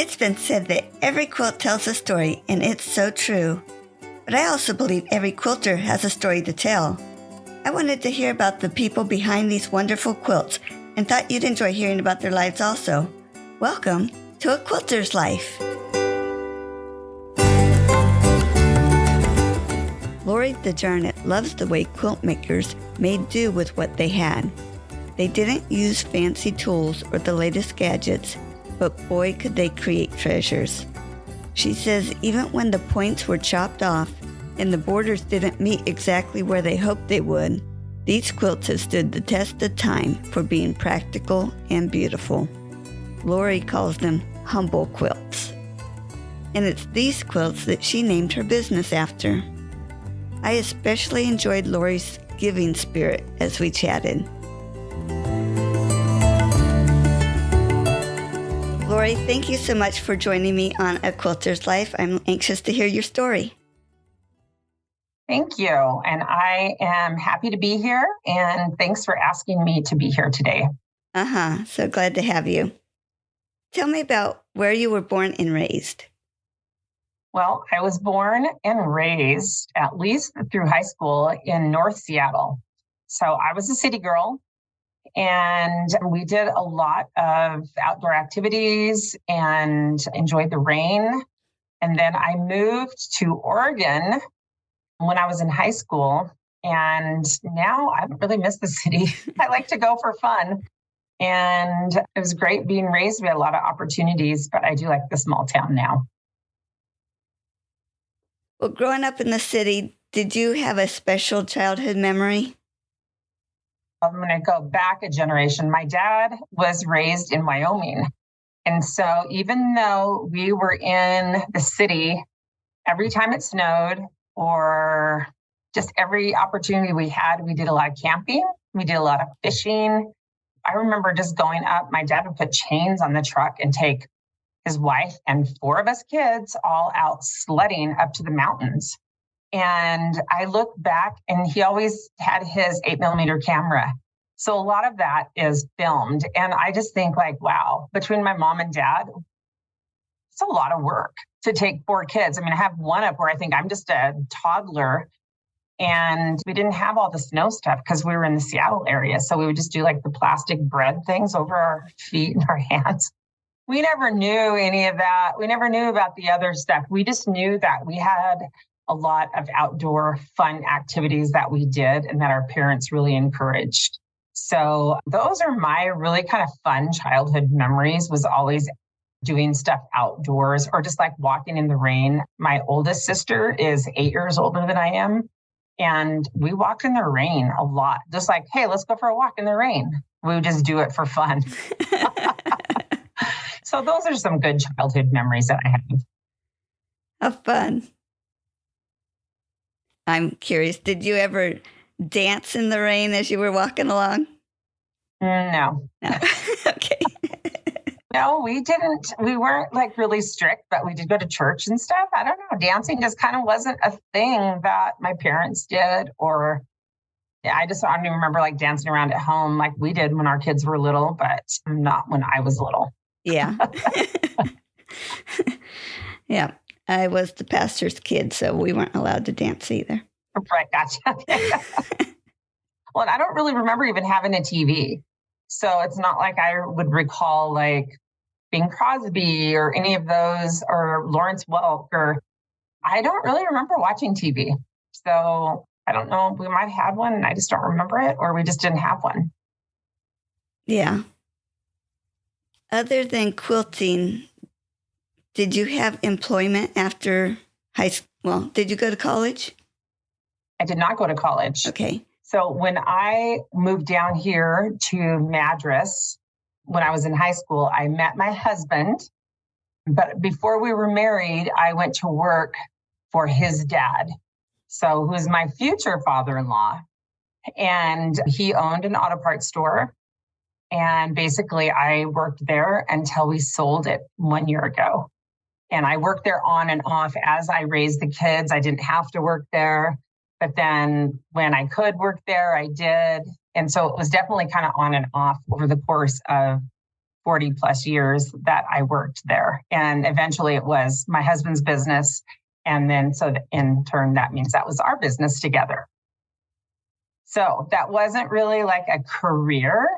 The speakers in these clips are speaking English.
It's been said that every quilt tells a story, and it's so true. But I also believe every quilter has a story to tell. I wanted to hear about the people behind these wonderful quilts and thought you'd enjoy hearing about their lives also. Welcome to A Quilter's Life. Lori Dejarnatt loves the way quilt makers made do with what they had. They didn't use fancy tools or the latest gadgets, but boy could they create treasures. She says even when the points were chopped off and the borders didn't meet exactly where they hoped they would, these quilts have stood the test of time for being practical and beautiful. Lori calls them Humble Quilts. And it's these quilts that she named her business after. I especially enjoyed Lori's giving spirit as we chatted. Lori, thank you so much for joining me on A Quilter's Life. I'm anxious to hear your story. Thank you. And I am happy to be here. And thanks for asking me to be here today. So glad to have you. Tell me about where you were born and raised. Well, I was born and raised, at least through high school, in North Seattle. So I was a city girl. And we did a lot of outdoor activities and enjoyed the rain. And then I moved to Oregon when I was in high school. And now I don't really miss the city. I like to go for fun. And it was great being raised. We had a lot of opportunities, but I do like the small town now. Well, growing up in the city, did you have a special childhood memory? I'm going to go back a generation. My dad was raised in Wyoming. And so even though we were in the city, every time it snowed or just every opportunity we had, we did a lot of camping. We did a lot of fishing. I remember just going up, my dad would put chains on the truck and take his wife and 4 of us kids all out sledding up to the mountains. And I look back and he always had his 8mm camera. So a lot of that is filmed. And I just think like, wow, between my mom and dad, it's a lot of work to take 4 kids. I mean, I have one up where I think I'm just a toddler and we didn't have all the snow stuff because we were in the Seattle area. So we would just do like the plastic bread things over our feet and our hands. We never knew any of that. We never knew about the other stuff. We just knew that we had a lot of outdoor fun activities that we did and that our parents really encouraged. So those are my really kind of fun childhood memories, was always doing stuff outdoors or just like walking in the rain. My oldest sister is 8 years older than I am. And we walked in the rain a lot, just like, hey, let's go for a walk in the rain. We would just do it for fun. So those are some good childhood memories that I have. How fun. I'm curious, did you ever dance in the rain as you were walking along? No. Okay. No, we didn't. We weren't like really strict, but we did go to church and stuff. I don't know. Dancing just kind of wasn't a thing that my parents did, or I don't even remember like dancing around at home like we did when our kids were little, but not when I was little. Yeah. Yeah. I was the pastor's kid, so we weren't allowed to dance either. Right. Gotcha. Well, I don't really remember even having a TV. So it's not like I would recall like Bing Crosby or any of those or Lawrence Welk, or I don't really remember watching TV. So I don't know. We might have had one and I just don't remember it, or we just didn't have one. Yeah. Other than quilting, did you have employment after high school? Well, did you go to college? I did not go to college. Okay. So when I moved down here to Madras, when I was in high school, I met my husband. But before we were married, I went to work for his dad. So who is my future father-in-law. And he owned an auto parts store. And basically I worked there until we sold it 1 year ago. And I worked there on and off as I raised the kids. I didn't have to work there. But then when I could work there, I did. And so it was definitely kind of on and off over the course of 40 plus years that I worked there. And eventually it was my husband's business. And then so in turn, that means that was our business together. So that wasn't really like a career,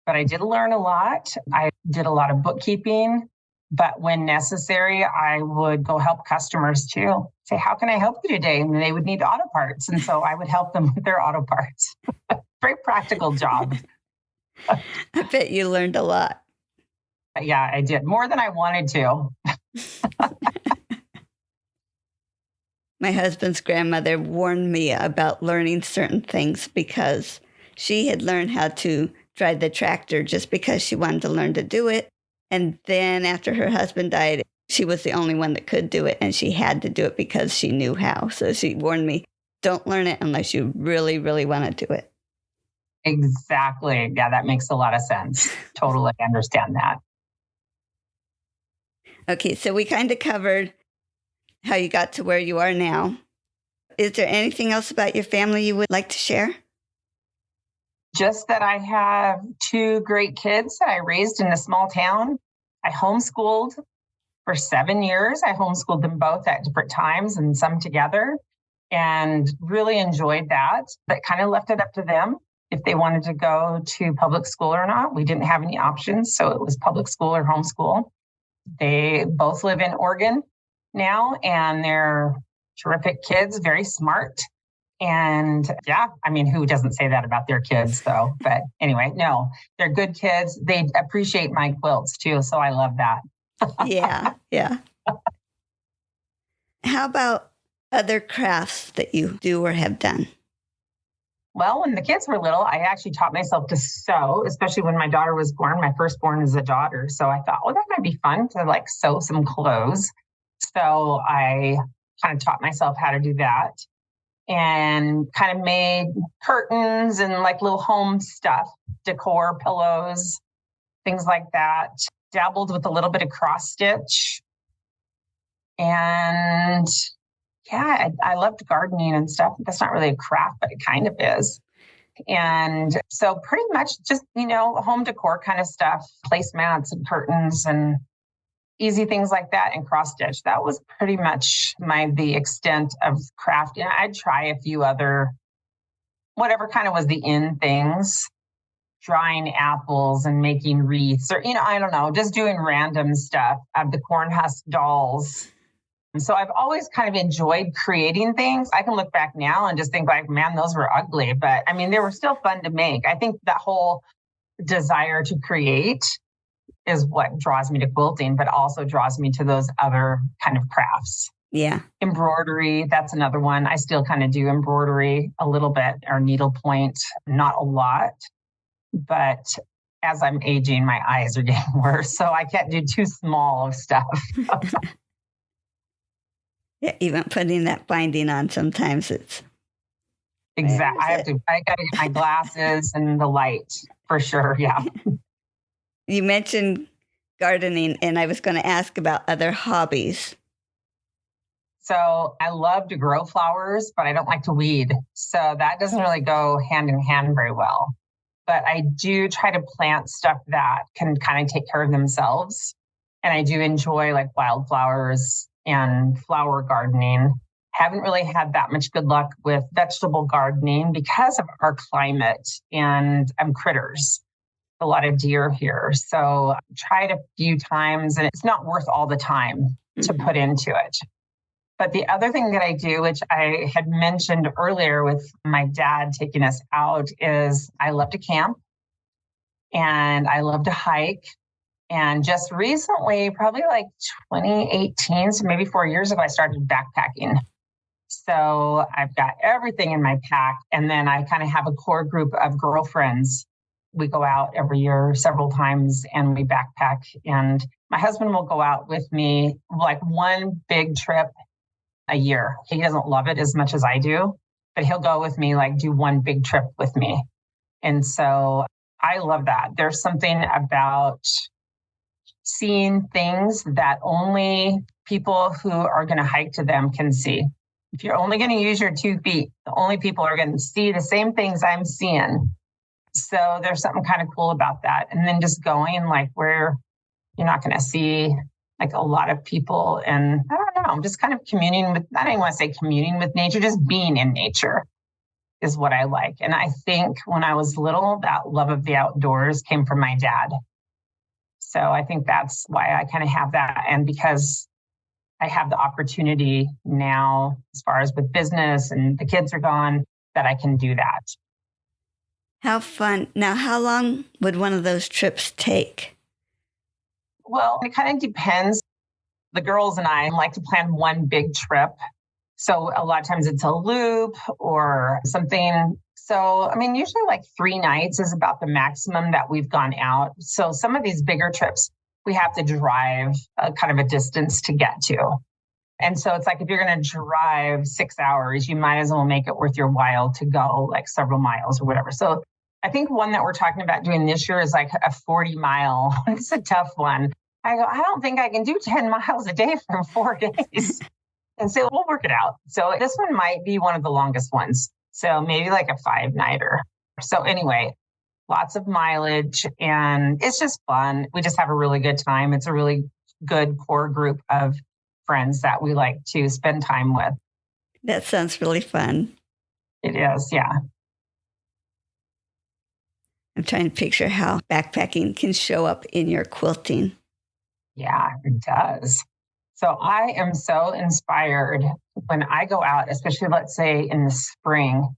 but I did learn a lot. I did a lot of bookkeeping, but when necessary, I would go help customers too. Say, how can I help you today? And they would need auto parts. And so I would help them with their auto parts. Very practical job. I bet you learned a lot. Yeah, I did more than I wanted to. My husband's grandmother warned me about learning certain things because she had learned how to drive the tractor just because she wanted to learn to do it. And then after her husband died, she was the only one that could do it, and she had to do it because she knew how. So she warned me, don't learn it unless you really, really want to do it. Exactly. Yeah, that makes a lot of sense. Totally understand that. Okay, so we kind of covered how you got to where you are now. Is there anything else about your family you would like to share? Just that I have two great kids that I raised in a small town. I homeschooled for 7 years. I homeschooled them both at different times and some together, and really enjoyed that, but kind of left it up to them if they wanted to go to public school or not. We didn't have any options, so it was public school or homeschool. They both live in Oregon now, and they're terrific kids, very smart. And yeah, I mean, who doesn't say that about their kids though? But anyway, no, they're good kids. They appreciate my quilts too. So I love that. Yeah. How about other crafts that you do or have done? Well, when the kids were little, I actually taught myself to sew, especially when my daughter was born. My firstborn is a daughter. So I thought, oh, that might be fun to like sew some clothes. So I kind of taught myself how to do that, and kind of made curtains and like little home stuff, decor, pillows, things like that. Dabbled with a little bit of cross stitch. And yeah, I loved gardening and stuff. That's not really a craft, but it kind of is. And so pretty much just, home decor kind of stuff, placemats and curtains and easy things like that, and cross stitch. That was pretty much the extent of crafting. I'd try a few other, whatever kind of was the in things, drying apples and making wreaths, or, I don't know, just doing random stuff. The corn husk dolls. And so I've always kind of enjoyed creating things. I can look back now and just think like, man, those were ugly, but I mean, they were still fun to make. I think that whole desire to create is what draws me to quilting, but also draws me to those other kind of crafts. Yeah. Embroidery, that's another one. I still kind of do embroidery a little bit, or needlepoint, not a lot. But as I'm aging, my eyes are getting worse, so I can't do too small of stuff. Yeah, even putting that binding on sometimes it's... Exactly. I got to get my glasses and the light for sure. Yeah. You mentioned gardening, and I was going to ask about other hobbies. So I love to grow flowers, but I don't like to weed. So that doesn't really go hand in hand very well. But I do try to plant stuff that can kind of take care of themselves. And I do enjoy like wildflowers and flower gardening. Haven't really had that much good luck with vegetable gardening because of our climate and critters. A lot of deer here. So I tried a few times, and it's not worth all the time to put into it. But the other thing that I do, which I had mentioned earlier with my dad taking us out, is I love to camp and I love to hike. And just recently, probably like 2018, so maybe 4 years ago, I started backpacking. So I've got everything in my pack. And then I kind of have a core group of girlfriends. We go out every year several times and we backpack. And my husband will go out with me like one big trip a year. He doesn't love it as much as I do, but he'll go with me, like do one big trip with me. And so I love that. There's something about seeing things that only people who are going to hike to them can see. If you're only going to use your 2 feet, the only people are going to see the same things I'm seeing So there's something kind of cool about that. And then just going like where you're not going to see like a lot of people. And I don't know, I'm just kind of communing with, I don't even want to say communing with nature, just being in nature is what I like. And I think when I was little, that love of the outdoors came from my dad. So I think that's why I kind of have that. And because I have the opportunity now, as far as with business and the kids are gone, that I can do that. How fun. Now, how long would one of those trips take? Well, it kind of depends. The girls and I like to plan one big trip. So a lot of times it's a loop or something. So, I mean, usually like 3 nights is about the maximum that we've gone out. So some of these bigger trips, we have to drive kind of a distance to get to. And so it's like, if you're going to drive 6 hours, you might as well make it worth your while to go like several miles or whatever. So I think one that we're talking about doing this year is like a 40-mile. It's a tough one. I go, I don't think I can do 10 miles a day for 4 days. And so we'll work it out. So this one might be one of the longest ones. So maybe like a 5-nighter. So anyway, lots of mileage and it's just fun. We just have a really good time. It's a really good core group of friends that we like to spend time with. That sounds really fun. It is, yeah. I'm trying to picture how backpacking can show up in your quilting. Yeah, it does. So I am so inspired when I go out, especially let's say in the spring,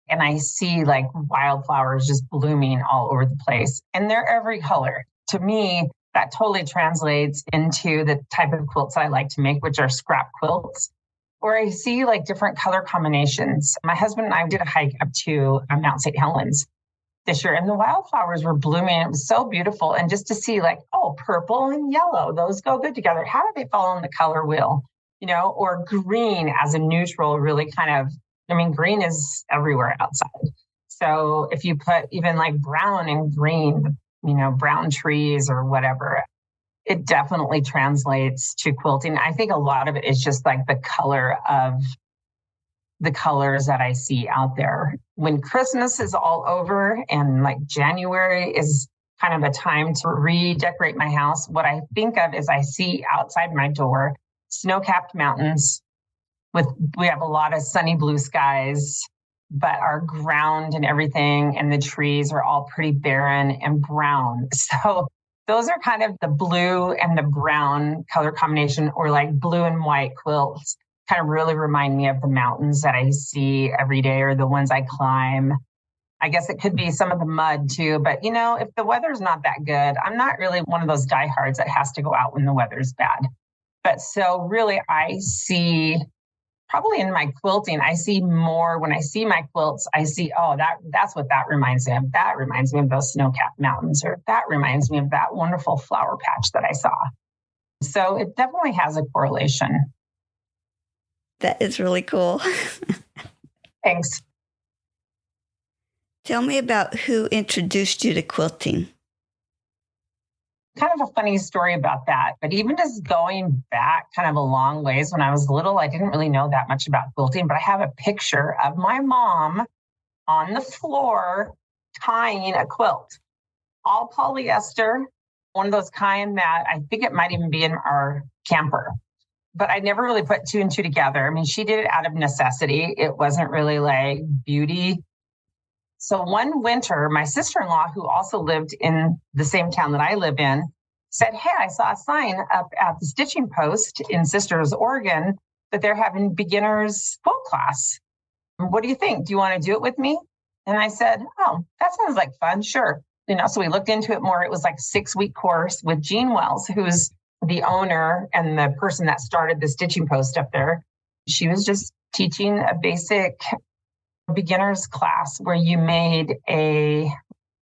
and I see like wildflowers just blooming all over the place and they're every color. To me, that totally translates into the type of quilts I like to make, which are scrap quilts, where I see like different color combinations. My husband and I did a hike up to Mount St. Helens this year and the wildflowers were blooming. It was so beautiful. And just to see like, oh, purple and yellow, those go good together. How do they fall on the color wheel? You know, or green as a neutral really kind of, I mean, green is everywhere outside. So if you put even like brown and green, you know, brown trees or whatever, it definitely translates to quilting. I think a lot of it is just like the color of the colors that I see out there. When Christmas is all over and like January is kind of a time to redecorate my house, what I think of is I see outside my door snow-capped mountains we have a lot of sunny blue skies, but our ground and everything and the trees are all pretty barren and brown. So those are kind of the blue and the brown color combination, or like blue and white quilts kind of really remind me of the mountains that I see every day or the ones I climb. I guess it could be some of the mud too, but you know, if the weather's not that good, I'm not really one of those diehards that has to go out when the weather's bad. But so really I see, probably in my quilting, I see more when I see my quilts, I see, oh, that's what that reminds me of. That reminds me of those snow-capped mountains, or that reminds me of that wonderful flower patch that I saw. So it definitely has a correlation. That is really cool. Thanks. Tell me about who introduced you to quilting. Kind of a funny story about that, but even just going back kind of a long ways, when I was little, I didn't really know that much about quilting, but I have a picture of my mom on the floor tying a quilt, all polyester, one of those kind that I think it might even be in our camper. But I never really put 2 and 2 together. I mean, she did it out of necessity. It wasn't really like beauty. So one winter, my sister-in-law, who also lived in the same town that I live in, said, hey, I saw a sign up at the stitching post in Sisters, Oregon, that they're having beginners quilt class. What do you think? Do you want to do it with me? And I said, oh, that sounds like fun. Sure. You know, so we looked into it more. It was like a 6-week course with Jean Wells, who's the owner and the person that started the stitching post up there. She was just teaching a basic beginner's class where you made a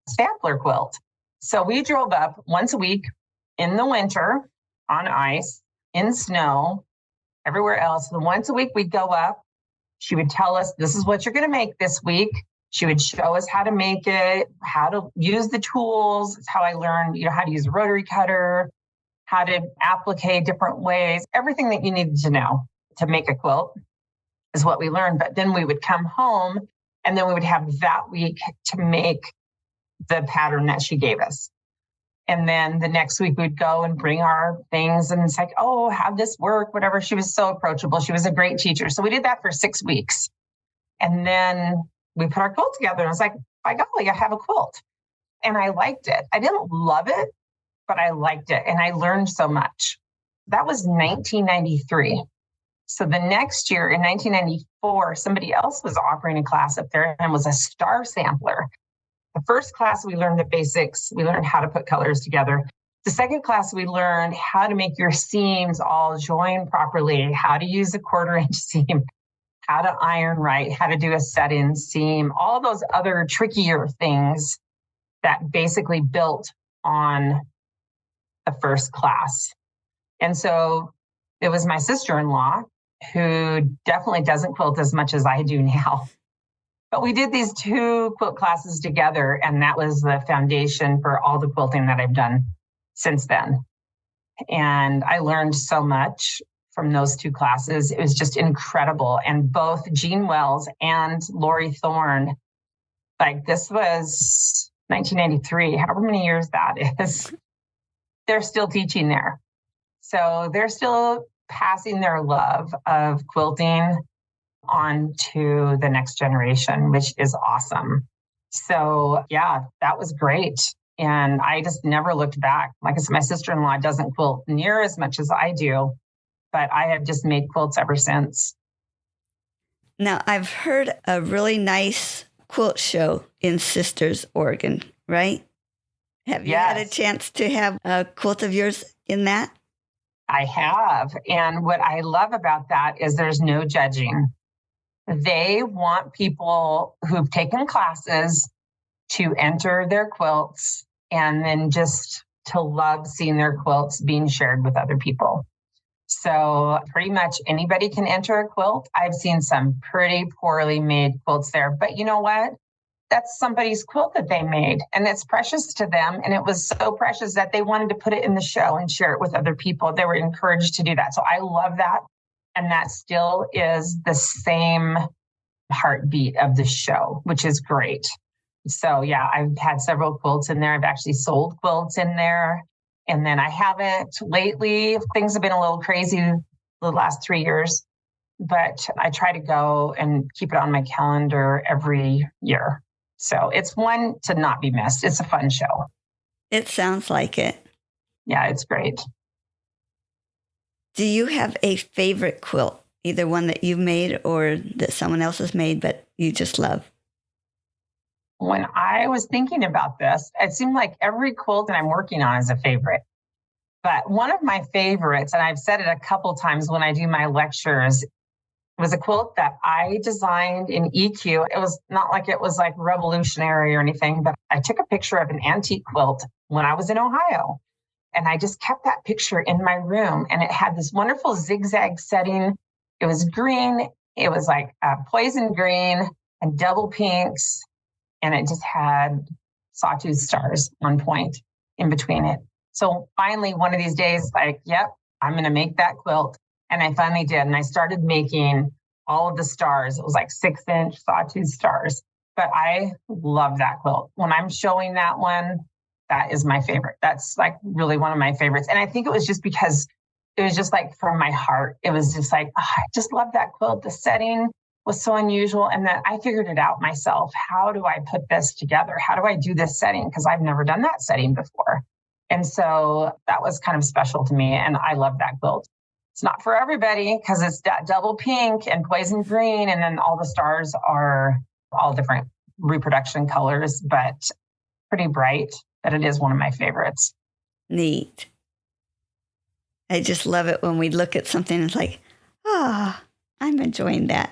sampler quilt. So we drove up once a week in the winter on ice, in snow, everywhere else. And once a week we'd go up. She would tell us, this is what you're going to make this week. She would show us how to make it, how to use the tools. It's how I learned, you know, how to use a rotary cutter, how to applique different ways, everything that you needed to know to make a quilt is what we learned. But then we would come home and then we would have that week to make the pattern that she gave us. And then the next week we'd go and bring our things and it's like, oh, how'd this work? Whatever. She was so approachable. She was a great teacher. So we did that for 6 weeks. And then we put our quilt together and I was like, by golly, I have a quilt. And I liked it. I didn't love it, but I liked it. And I learned so much. That was 1993. So the next year in 1994, somebody else was offering a class up there and was a star sampler. The first class, we learned the basics. We learned how to put colors together. The second class, we learned how to make your seams all join properly, how to use a 1/4 inch seam, how to iron right, how to do a set-in seam, all those other trickier things that basically built on the first class. And so it was my sister-in-law who definitely doesn't quilt as much as I do now. But we did these 2 quilt classes together, and that was the foundation for all the quilting that I've done since then. And I learned so much from those 2 classes. It was just incredible. And both Jean Wells and Lori Thorne, like this was 1993, however many years that is, they're still teaching there. So they're still passing their love of quilting on to the next generation, which is awesome. So yeah, that was great. And I just never looked back. Like I said, my sister-in-law doesn't quilt near as much as I do, but I have just made quilts ever since. Now, I've heard a really nice quilt show in Sisters, Oregon, right? Have you had a chance to have a quilt of yours in that? I have. And what I love about that is there's no judging. They want people who've taken classes to enter their quilts and then just to love seeing their quilts being shared with other people. So pretty much anybody can enter a quilt. I've seen some pretty poorly made quilts there, but you know what? That's somebody's quilt that they made and it's precious to them. And it was so precious that they wanted to put it in the show and share it with other people. They were encouraged to do that. So I love that. And that still is the same heartbeat of the show, which is great. So yeah, I've had several quilts in there. I've actually sold quilts in there. And then I haven't lately. Things have been a little crazy the last 3 years, but I try to go and keep it on my calendar every year. So it's one to not be missed. It's a fun show. It sounds like it. Yeah, it's great. Do you have a favorite quilt, either one that you've made or that someone else has made, but you just love? When I was thinking about this, it seemed like every quilt that I'm working on is a favorite. But one of my favorites, and I've said it a couple times when I do my lectures, was a quilt that I designed in EQ. It was not like it was like revolutionary or anything, but I took a picture of an antique quilt when I was in Ohio. And I just kept that picture in my room. And it had this wonderful zigzag setting. It was green. It was like poison green and double pinks. And it just had sawtooth stars on point in between it. So finally, one of these days, like, yep, I'm going to make that quilt. And I finally did. And I started making all of the stars. It was like 6-inch sawtooth stars. But I love that quilt. When I'm showing that one, that is my favorite. That's like really one of my favorites. And I think it was just because it was just like from my heart. It was just like, oh, I just love that quilt. The setting was so unusual. And that I figured it out myself. How do I put this together? How do I do this setting? Because I've never done that setting before. And so that was kind of special to me. And I love that quilt. It's not for everybody because it's that double pink and poison green. And then all the stars are all different reproduction colors, but pretty bright. But it is one of my favorites. Neat. I just love it when we look at something and it's like, I'm enjoying that.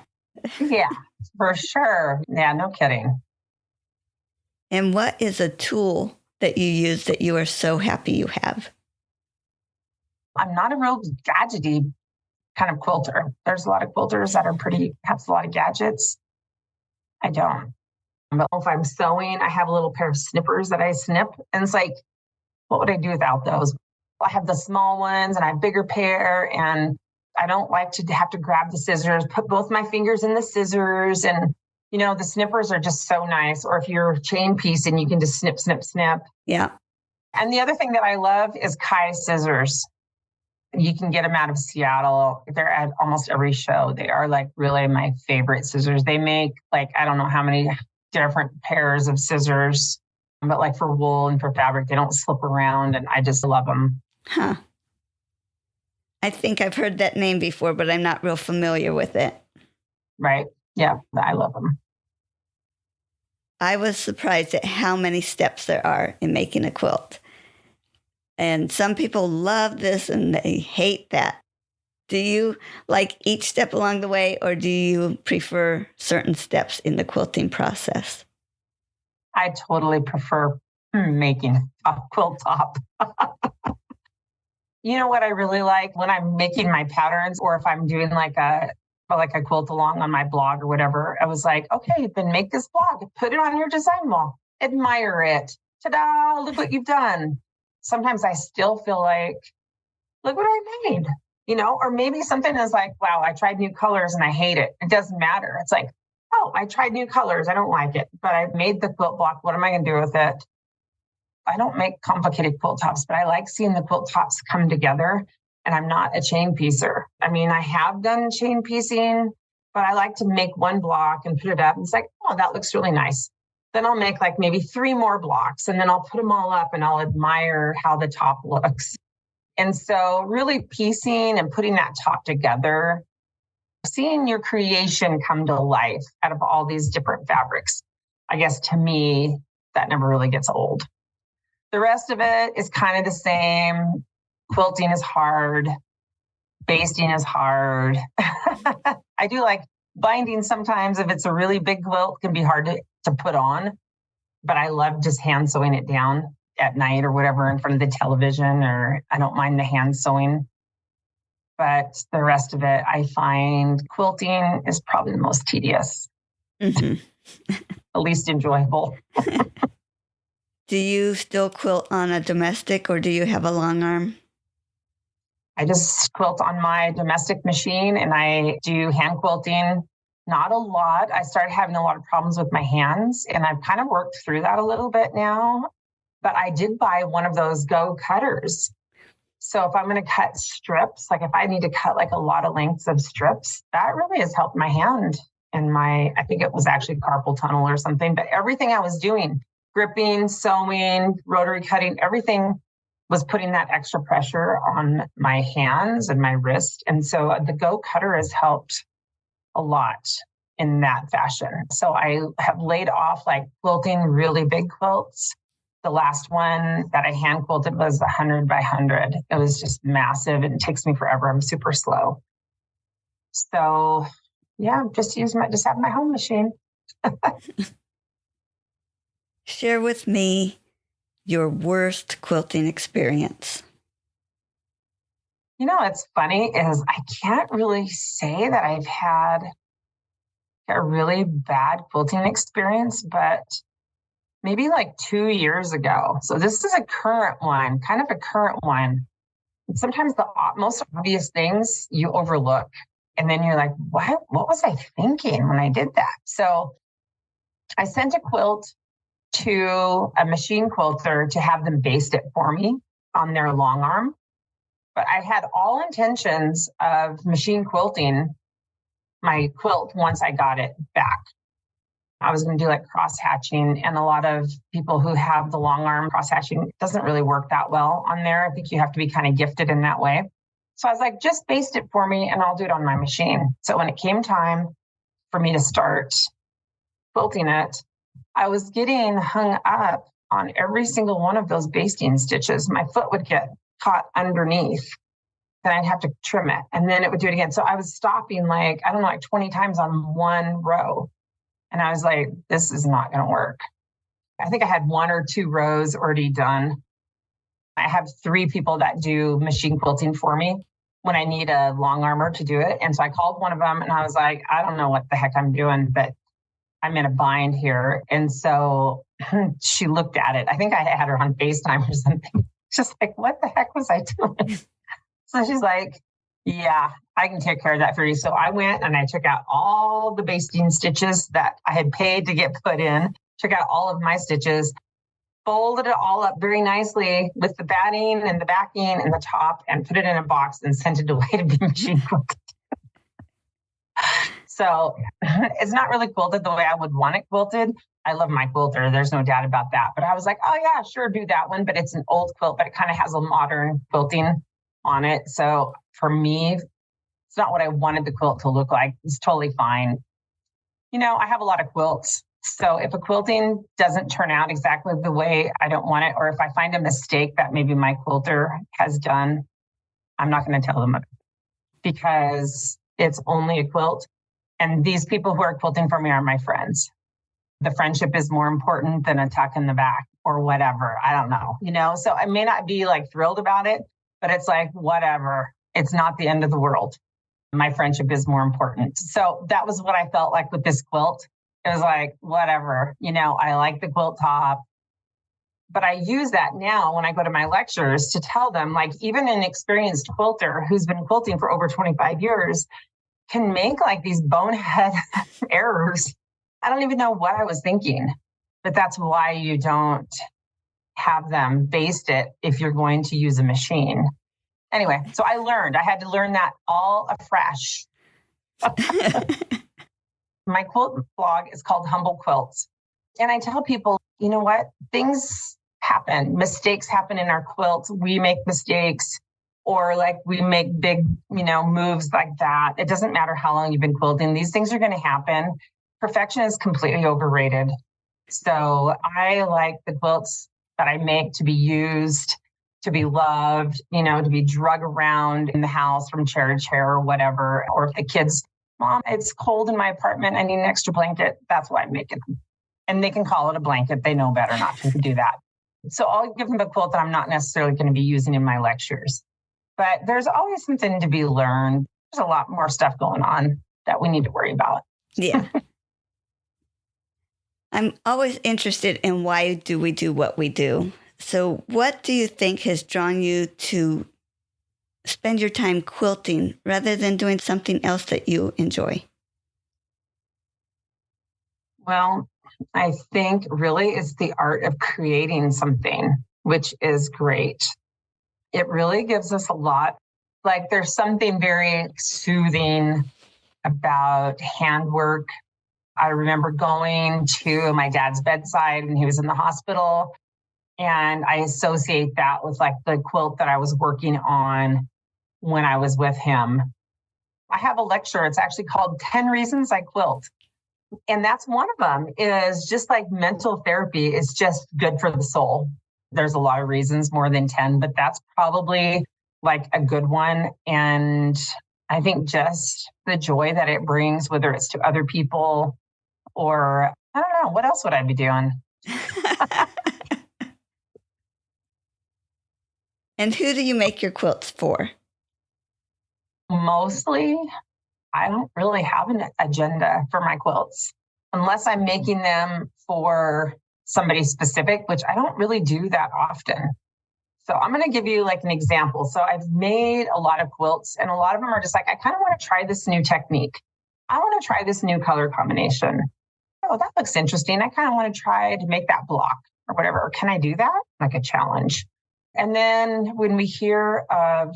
Yeah, for sure. Yeah, no kidding. And what is a tool that you use that you are so happy you have? I'm not a real gadgety kind of quilter. There's a lot of quilters that are have a lot of gadgets. I don't. But if I'm sewing, I have a little pair of snippers that I snip. And it's like, what would I do without those? I have the small ones and I have a bigger pair. And I don't like to have to grab the scissors, put both my fingers in the scissors. And The snippers are just so nice. Or if you're chain piecing, you can just snip, snip, snip. Yeah. And the other thing that I love is Kai scissors. You can get them out of Seattle. They're at almost every show. They are like really my favorite scissors. They make like, I don't know how many different pairs of scissors, but like for wool and for fabric, they don't slip around, and I just love them. Huh. I think I've heard that name before, but I'm not real familiar with it. Right. Yeah, I love them. I was surprised at how many steps there are in making a quilt. And some people love this and they hate that. Do you like each step along the way, or do you prefer certain steps in the quilting process? I totally prefer making a quilt top. You know what I really like when I'm making my patterns, or if I'm doing like a quilt along on my blog or whatever, I was like, okay, then make this blog, put it on your design wall, admire it. Ta-da, look what you've done. Sometimes I still feel like, look what I made, or maybe something is like, wow, I tried new colors and I hate it. It doesn't matter. It's like, oh, I tried new colors. I don't like it, but I made the quilt block. What am I going to do with it? I don't make complicated quilt tops, but I like seeing the quilt tops come together. And I'm not a chain piecer. I mean, I have done chain piecing, but I like to make one block and put it up. And it's like, oh, that looks really nice. Then I'll make like maybe 3 more blocks, and then I'll put them all up and I'll admire how the top looks. And so really piecing and putting that top together, seeing your creation come to life out of all these different fabrics, I guess to me, that never really gets old. The rest of it is kind of the same. Quilting is hard. Basting is hard. I do like binding sometimes. If it's a really big quilt, it can be hard to put on. But I love just hand sewing it down at night or whatever in front of the television, or I don't mind the hand sewing. But the rest of it, I find quilting is probably the most tedious, the least enjoyable. Do you still quilt on a domestic, or do you have a long arm? I just quilt on my domestic machine, and I do hand quilting. Not a lot. I started having a lot of problems with my hands, and I've kind of worked through that a little bit now. But I did buy one of those Go cutters. So if I'm going to cut strips, like if I need to cut like a lot of lengths of strips, that really has helped my hand and I think it was actually carpal tunnel or something. But everything I was doing, gripping, sewing, rotary cutting, everything was putting that extra pressure on my hands and my wrist. And so the Go cutter has helped a lot in that fashion. So I have laid off like quilting really big quilts. The last one that I hand quilted was 100 by 100. It was just massive and it takes me forever. I'm super slow. So yeah, just have my home machine. Share with me your worst quilting experience. What's funny is I can't really say that I've had a really bad quilting experience, but maybe like 2 years ago. So this is a current one, kind of a current one. Sometimes the most obvious things you overlook. And then you're like, what was I thinking when I did that? So I sent a quilt to a machine quilter to have them baste it for me on their long arm. But I had all intentions of machine quilting my quilt once I got it back. I was going to do like cross hatching, and a lot of people who have the long arm cross hatching doesn't really work that well on there. I think you have to be kind of gifted in that way. So I was like, just baste it for me and I'll do it on my machine. So when it came time for me to start quilting it, I was getting hung up on every single one of those basting stitches. My foot would get caught underneath. Then I'd have to trim it, and then it would do it again. So I was stopping like 20 times on one row. And I was like, this is not going to work. I think I had 1 or 2 rows already done. I have 3 people that do machine quilting for me when I need a long armor to do it. And so I called one of them and I was like, I don't know what the heck I'm doing, but I'm in a bind here. And so she looked at it. I think I had her on FaceTime or something. Just like, what the heck was I doing? So she's like, yeah, I can take care of that for you. So I went and I took out all the basting stitches that I had paid to get put in, took out all of my stitches, folded it all up very nicely with the batting and the backing and the top, and put it in a box and sent it away to be machine quilted. So it's not really quilted the way I would want it quilted. I love my quilter. There's no doubt about that. But I was like, oh yeah, sure, do that one. But it's an old quilt, but it kind of has a modern quilting on it. So for me, it's not what I wanted the quilt to look like. It's totally fine. I have a lot of quilts. So if a quilting doesn't turn out exactly the way I don't want it, or if I find a mistake that maybe my quilter has done, I'm not going to tell them because it's only a quilt. And these people who are quilting for me are my friends. The friendship is more important than a tuck in the back or whatever. I don't know, so I may not be like thrilled about it, but it's like, whatever. It's not the end of the world. My friendship is more important. So that was what I felt like with this quilt. It was like, whatever, I like the quilt top, but I use that now when I go to my lectures to tell them, like, even an experienced quilter who's been quilting for over 25 years can make like these bonehead errors. I don't even know what I was thinking, but that's why you don't have them baste it if you're going to use a machine. Anyway, so I had to learn that all afresh. My quilt blog is called Humble Quilts. And I tell people, you know what? Things happen. Mistakes happen in our quilts. We make mistakes, or like we make big, moves like that. It doesn't matter how long you've been quilting. These things are going to happen. Perfection is completely overrated. So I like the quilts that I make to be used, to be loved, to be drug around in the house from chair to chair or whatever. Or if the kids, Mom, it's cold in my apartment, I need an extra blanket. That's why I make it. And they can call it a blanket. They know better not to do that. So I'll give them a quilt that I'm not necessarily going to be using in my lectures. But there's always something to be learned. There's a lot more stuff going on that we need to worry about. Yeah. I'm always interested in why do we do what we do. So what do you think has drawn you to spend your time quilting rather than doing something else that you enjoy? Well, I think really it's the art of creating something, which is great. It really gives us a lot. Like there's something very soothing about handwork. I remember going to my dad's bedside when he was in the hospital, and I associate that with like the quilt that I was working on when I was with him. I have a lecture. It's actually called 10 Reasons I Quilt. And that's one of them, is just like mental therapy is just good for the soul. There's a lot of reasons, more than 10, but that's probably like a good one. And I think just the joy that it brings, whether it's to other people or I don't know, what else would I be doing? And who do you make your quilts for? Mostly, I don't really have an agenda for my quilts unless I'm making them for somebody specific, which I don't really do that often. So I'm going to give you like an example. So I've made a lot of quilts, and a lot of them are just like, I kind of want to try this new technique. I want to try this new color combination. Oh, that looks interesting. I kind of want to try to make that block or whatever. Or can I do that? Like a challenge. And then when we hear of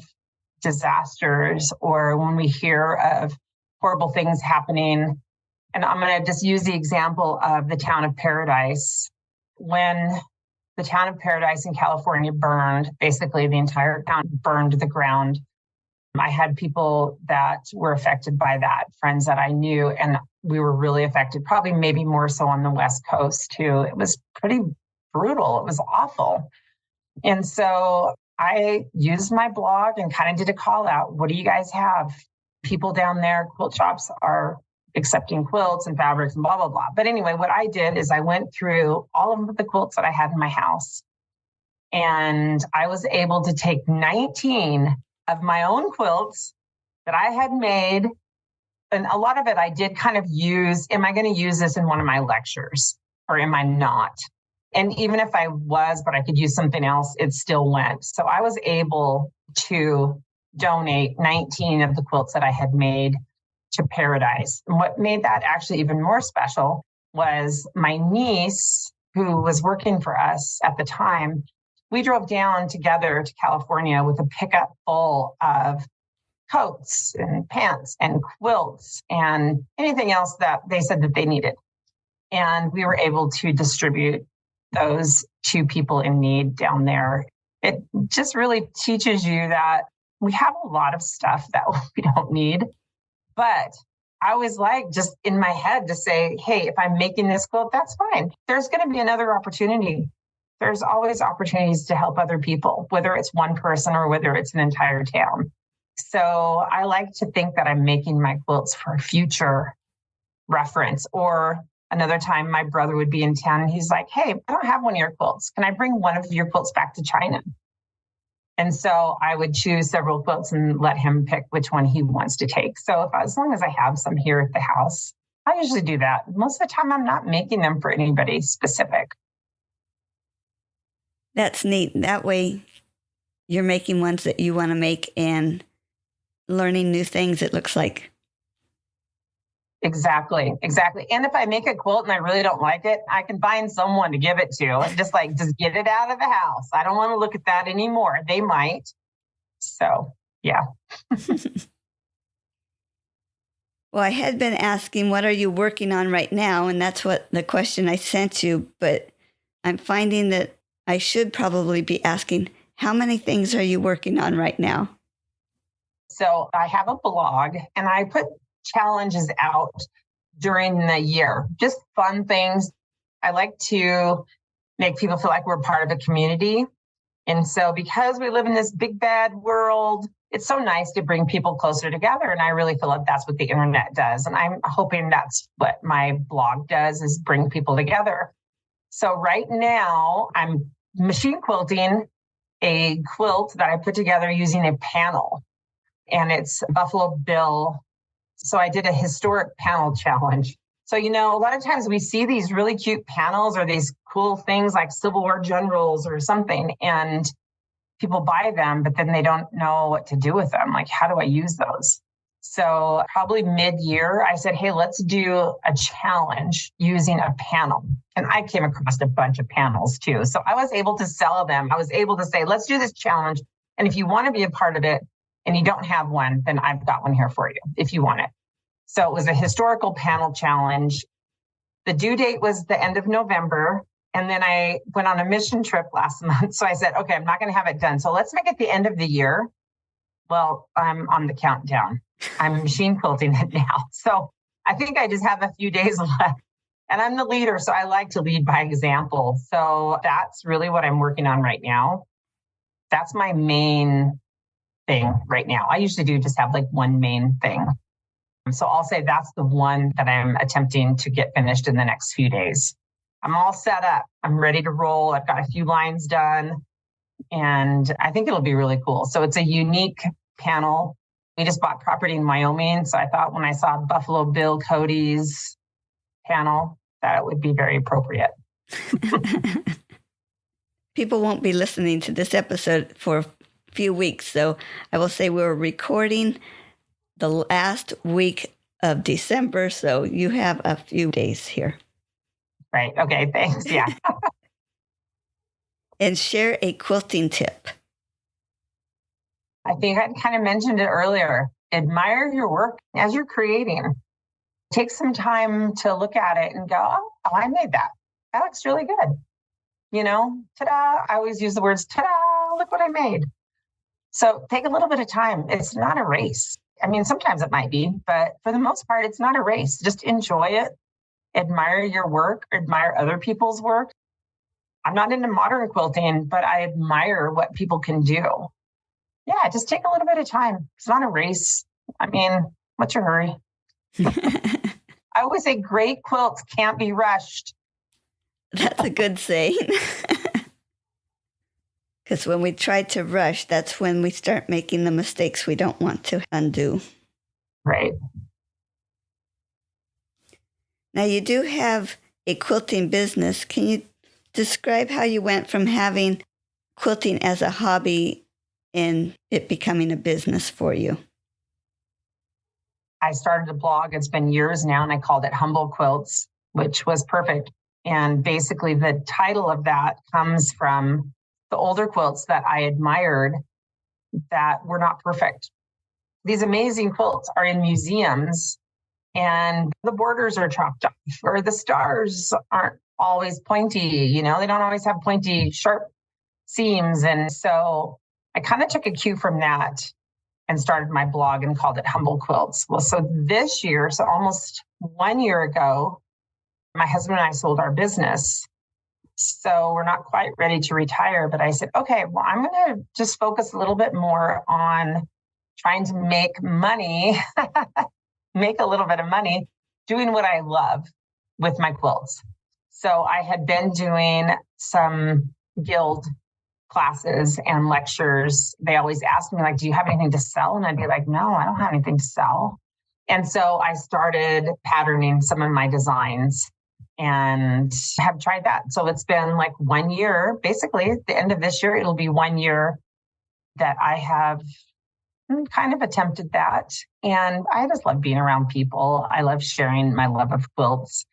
disasters or when we hear of horrible things happening, and I'm going to just use the example of the town of Paradise. When the town of Paradise in California burned, basically the entire town burned to the ground. I had people that were affected by that, friends that I knew, and we were really affected, probably maybe more so on the West Coast too. It was pretty brutal. It was awful. And so I used my blog and kind of did a call out. What do you guys have? People down there, quilt shops are accepting quilts and fabrics and blah, blah, blah. But anyway, what I did is I went through all of the quilts that I had in my house, and I was able to take 19 of my own quilts that I had made. And a lot of it I did kind of use, am I going to use this in one of my lectures or am I not? And even if I was, but I could use something else, it still went. So I was able to donate 19 of the quilts that I had made to Paradise. And what made that actually even more special was my niece, who was working for us at the time. We drove down together to California with a pickup full of coats and pants and quilts and anything else that they said that they needed. And we were able to distribute those to people in need down there. It just really teaches you that we have a lot of stuff that we don't need. But I always like just in my head to say, hey, if I'm making this quilt, that's fine. There's going to be another opportunity. There's always opportunities to help other people, whether it's one person or whether it's an entire town. So I like to think that I'm making my quilts for future reference. Or another time my brother would be in town and he's like, hey, I don't have one of your quilts. Can I bring one of your quilts back to China? And so I would choose several quilts and let him pick which one he wants to take. So as long as I have some here at the house, I usually do that. Most of the time, I'm not making them for anybody specific. That's neat. That way you're making ones that you want to make and learning new things, it looks like. Exactly. And if I make a quilt and I really don't like it, I can find someone to give it to and just get it out of the house. I don't want to look at that anymore. They might. So, yeah. Well, I had been asking, what are you working on right now? And that's what the question I sent you. But I'm finding that I should probably be asking, how many things are you working on right now? So I have a blog and I put challenges out during the year, just fun things. I like to make people feel like we're part of a community. And so because we live in this big bad world, it's so nice to bring people closer together. And I really feel like that's what the internet does. And I'm hoping that's what my blog does, is bring people together. So right now I'm machine quilting a quilt that I put together using a panel, and it's Buffalo Bill. So I did a historic panel challenge. So, a lot of times we see these really cute panels or these cool things like Civil War generals or something, and people buy them, but then they don't know what to do with them. Like, how do I use those? So probably mid-year, I said, hey, let's do a challenge using a panel. And I came across a bunch of panels too. So I was able to sell them. I was able to say, let's do this challenge. And if you want to be a part of it, and you don't have one, then I've got one here for you if you want it. So it was a historical panel challenge. The due date was the end of November. And then I went on a mission trip last month. So I said, okay, I'm not going to have it done. So let's make it the end of the year. Well, I'm on the countdown. I'm machine quilting it now. So I think I just have a few days left. And I'm the leader, so I like to lead by example. So that's really what I'm working on right now. That's my main thing right now. I usually do just have one main thing. So I'll say that's the one that I'm attempting to get finished in the next few days. I'm all set up. I'm ready to roll. I've got a few lines done, and I think it'll be really cool. So it's a unique panel. We just bought property in Wyoming. So I thought when I saw Buffalo Bill Cody's panel, that it would be very appropriate. People won't be listening to this episode for a few weeks. So I will say we're recording the last week of December. So you have a few days here. Right. Okay. Thanks. Yeah. And share a quilting tip. I think I kind of mentioned it earlier. Admire your work as you're creating. Take some time to look at it and go, oh, I made that. That looks really good. Ta-da. I always use the words, ta-da, look what I made. So take a little bit of time. It's not a race. I mean, sometimes it might be, but for the most part, it's not a race. Just enjoy it. Admire your work, admire other people's work. I'm not into modern quilting, but I admire what people can do. Yeah, just take a little bit of time. It's not a race. I mean, what's your hurry? I always say great quilts can't be rushed. That's a good saying. Because when we try to rush, that's when we start making the mistakes we don't want to undo. Right. Now, you do have a quilting business. Can you describe how you went from having quilting as a hobby in it becoming a business for you? I started a blog. It's been years now, and I called it Humble Quilts, which was perfect. And basically, the title of that comes from the older quilts that I admired that were not perfect. These amazing quilts are in museums, and the borders are chopped off, or the stars aren't always pointy. They don't always have pointy, sharp seams. And so I kind of took a cue from that and started my blog and called it Humble Quilts. Well, so this year, so almost 1 year ago, my husband and I sold our business. So we're not quite ready to retire, but I said, okay, well, I'm going to just focus a little bit more on trying to make money, make a little bit of money doing what I love with my quilts. So I had been doing some guild classes and lectures. They always ask me, like, do you have anything to sell? And I'd be like, no, I don't have anything to sell. And so I started patterning some of my designs and have tried that. So it's been like 1 year, basically at the end of this year, it'll be 1 year that I have kind of attempted that. And I just love being around people. I love sharing my love of quilts.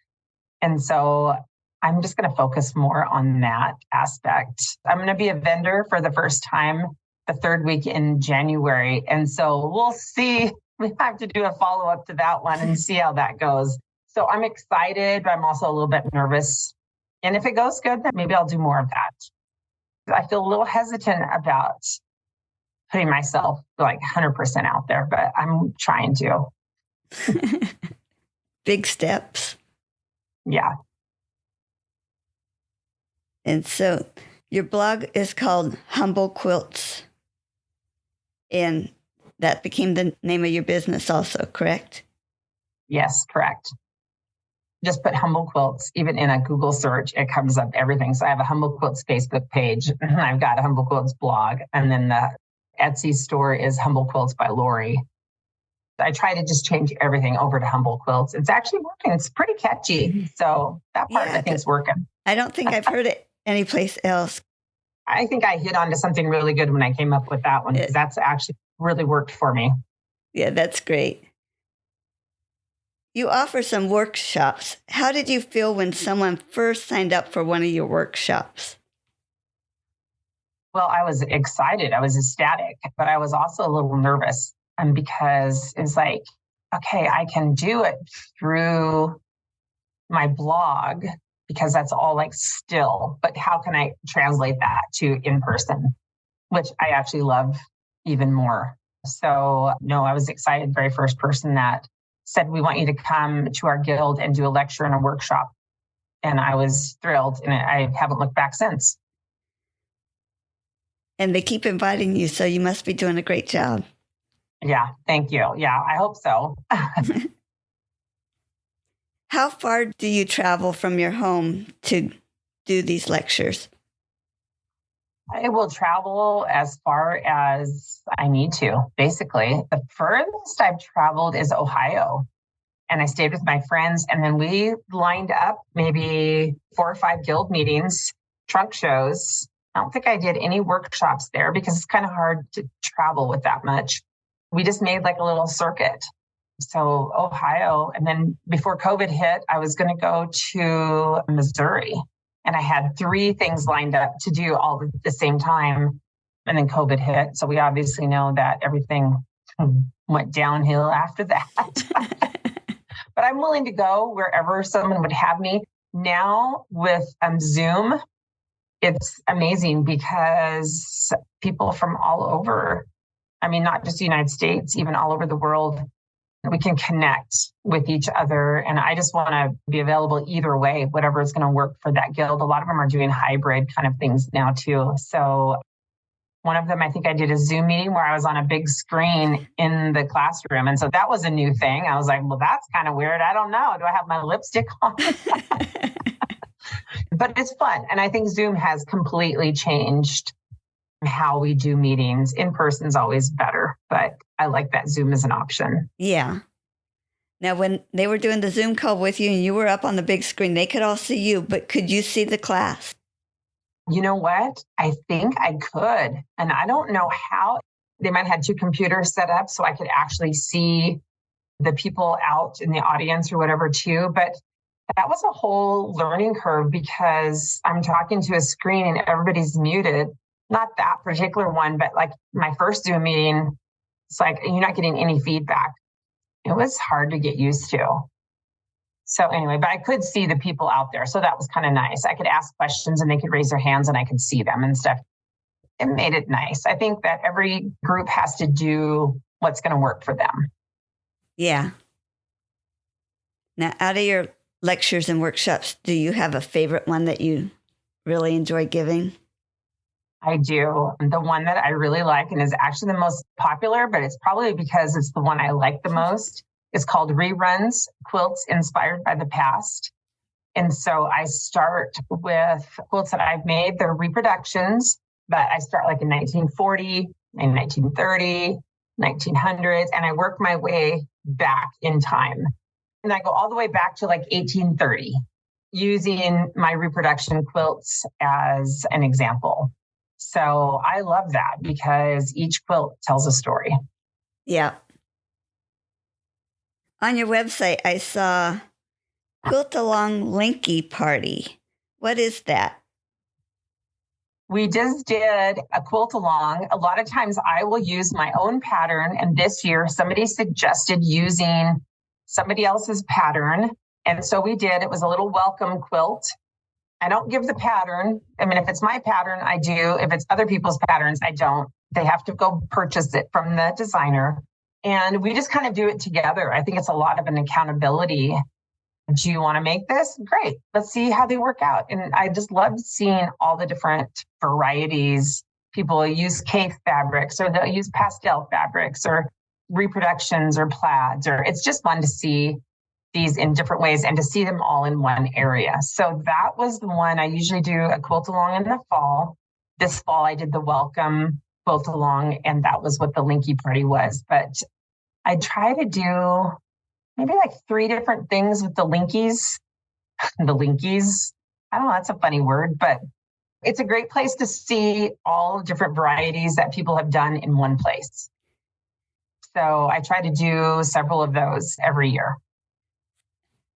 And so I'm just going to focus more on that aspect. I'm going to be a vendor for the first time the third week in January. And so we'll see. We have to do a follow-up to that one and see how that goes. So I'm excited, but I'm also a little bit nervous. And if it goes good, then maybe I'll do more of that. I feel a little hesitant about putting myself like 100% out there, but I'm trying to. Big steps. Yeah. And so your blog is called Humble Quilts. And that became the name of your business also, correct? Yes, correct. Just put Humble Quilts, even in a Google search, it comes up everything. So I have a Humble Quilts Facebook page, and I've got a Humble Quilts blog, and then the Etsy store is Humble Quilts by Lori. I try to just change everything over to Humble Quilts. It's actually working. It's pretty catchy. So that part I think is working. I don't think I've heard it anyplace else. I think I hit onto something really good when I came up with that one, because that's actually really worked for me. Yeah, that's great. You offer some workshops. How did you feel when someone first signed up for one of your workshops? Well, I was excited. I was ecstatic, but I was also a little nervous. And because it's like, okay, I can do it through my blog because that's all like still, but how can I translate that to in person, which I actually love even more. So no, I was excited. Very first person that said, we want you to come to our guild and do a lecture and a workshop. And I was thrilled, and I haven't looked back since. And they keep inviting you, so you must be doing a great job. Yeah, thank you. Yeah, I hope so. How far do you travel from your home to do these lectures? I will travel as far as I need to, basically. The furthest I've traveled is Ohio. And I stayed with my friends. And then we lined up maybe 4 or 5 guild meetings, trunk shows. I don't think I did any workshops there because it's kind of hard to travel with that much. We just made like a little circuit. So Ohio. And then before COVID hit, I was going to go to Missouri. And I had 3 things lined up to do all at the same time. And then COVID hit. So we obviously know that everything went downhill after that. But I'm willing to go wherever someone would have me. Now with Zoom, it's amazing because people from all over, I mean, not just the United States, even all over the world, we can connect with each other. And I just want to be available either way, whatever is going to work for that guild. A lot of them are doing hybrid kind of things now too. So one of them, I think I did a Zoom meeting where I was on a big screen in the classroom. And so that was a new thing. I was like, well, that's kind of weird. I don't know. Do I have my lipstick on? But it's fun. And I think Zoom has completely changed how we do meetings. In person is always better, but I like that Zoom is an option. Yeah. Now, when they were doing the Zoom call with you and you were up on the big screen, they could all see you, but could you see the class? You know what? I think I could. And I don't know how. They might have had two computers set up so I could actually see the people out in the audience or whatever too. But that was a whole learning curve because I'm talking to a screen and everybody's muted. Not that particular one, but like my first Zoom meeting, it's like you're not getting any feedback. It was hard to get used to. So anyway, but I could see the people out there. So that was kind of nice. I could ask questions and they could raise their hands and I could see them and stuff. It made it nice. I think that every group has to do what's going to work for them. Yeah. Now, out of your lectures and workshops, do you have a favorite one that you really enjoy giving? I do. The one that I really like and is actually the most popular, but it's probably because it's the one I like the most. It's called Reruns, Quilts Inspired by the Past. And so I start with quilts that I've made. They're reproductions, but I start like in 1940, in 1930, 1900s, and I work my way back in time. And I go all the way back to like 1830, using my reproduction quilts as an example. So I love that because each quilt tells a story. Yeah. On your website, I saw Quilt Along Linky Party. What is that? We just did a quilt along. A lot of times I will use my own pattern. And this year, somebody suggested using somebody else's pattern. And so we did. It was a little welcome quilt. I don't give the pattern. I mean, if it's my pattern, I do. If it's other people's patterns, I don't. They have to go purchase it from the designer. And we just kind of do it together. I think it's a lot of an accountability. Do you want to make this? Great. Let's see how they work out. And I just love seeing all the different varieties. People use cake fabrics, or they'll use pastel fabrics, or reproductions, or plaids, or it's just fun to see these in different ways and to see them all in one area. So that was the one. I usually do a quilt along in the fall. This fall, I did the welcome quilt along, and that was what the Linky Party was. But I try to do maybe like 3 different things with the Linkies. The Linkies, I don't know, that's a funny word, but it's a great place to see all different varieties that people have done in one place. So I try to do several of those every year.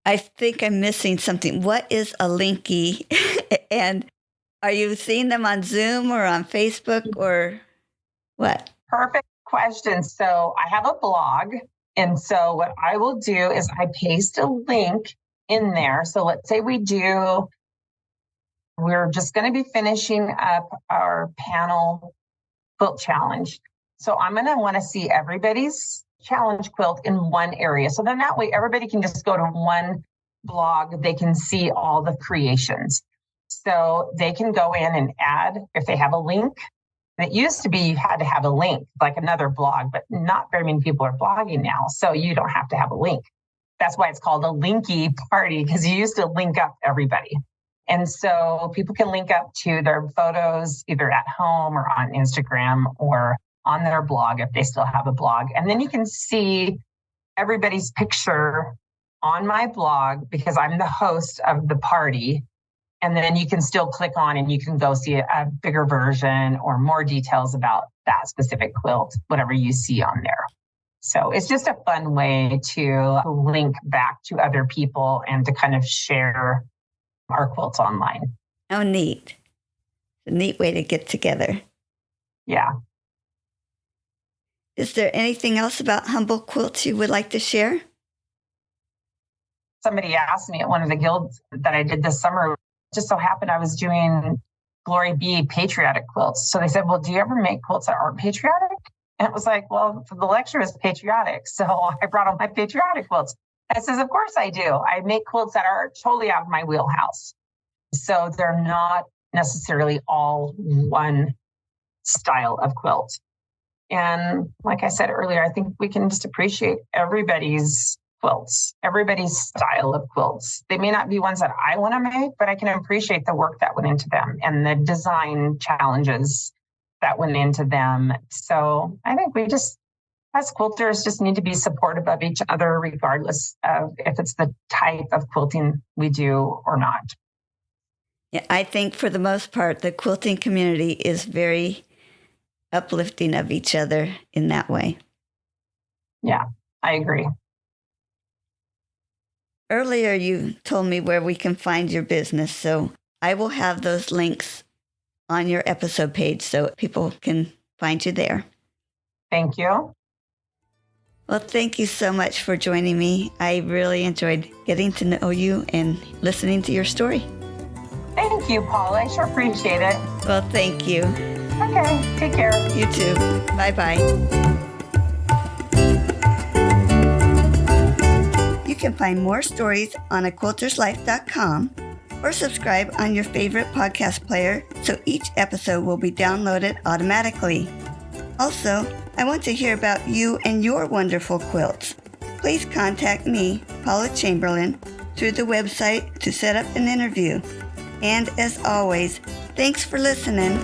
I think I'm missing something. What is a Linky? And are you seeing them on Zoom or on Facebook or what? Perfect question. So I have a blog. And so what I will do is I paste a link in there. So let's say we're just going to be finishing up our panel quilt challenge. So I'm going to want to see everybody's challenge quilt in one area. So then that way everybody can just go to one blog. They can see all the creations. So they can go in and add, if they have a link. And it used to be you had to have a link, like another blog, but not very many people are blogging now. So you don't have to have a link. That's why it's called a Linky Party, because you used to link up everybody. And so people can link up to their photos either at home or on Instagram or on their blog if they still have a blog. And then you can see everybody's picture on my blog because I'm the host of the party. And then you can still click on and you can go see a bigger version or more details about that specific quilt, whatever you see on there. So it's just a fun way to link back to other people and to kind of share our quilts online. Oh, neat. A neat way to get together. Yeah. Is there anything else about Humble Quilts you would like to share? Somebody asked me at one of the guilds that I did this summer, just so happened I was doing Glory Be patriotic quilts. So they said, well, do you ever make quilts that aren't patriotic? And it was like, well, the lecture is patriotic. So I brought on my patriotic quilts. I says, of course I do. I make quilts that are totally out of my wheelhouse. So they're not necessarily all one style of quilt. And like I said earlier, I think we can just appreciate everybody's quilts, everybody's style of quilts. They may not be ones that I want to make, but I can appreciate the work that went into them and the design challenges that went into them. So I think we just, as quilters, just need to be supportive of each other, regardless of if it's the type of quilting we do or not. I think for the most part, the quilting community is very uplifting of each other in that way. Yeah, I agree. Earlier, you told me where we can find your business, so I will have those links on your episode page so people can find you there. Thank you. Well, thank you so much for joining me. I really enjoyed getting to know you and listening to your story. Thank you, Paula. I sure appreciate it. Well, thank you. Okay, take care. You too. Bye-bye. You can find more stories on aquilterslife.com or subscribe on your favorite podcast player so each episode will be downloaded automatically. Also, I want to hear about you and your wonderful quilts. Please contact me, Paula Chamberlain, through the website to set up an interview. And as always, thanks for listening.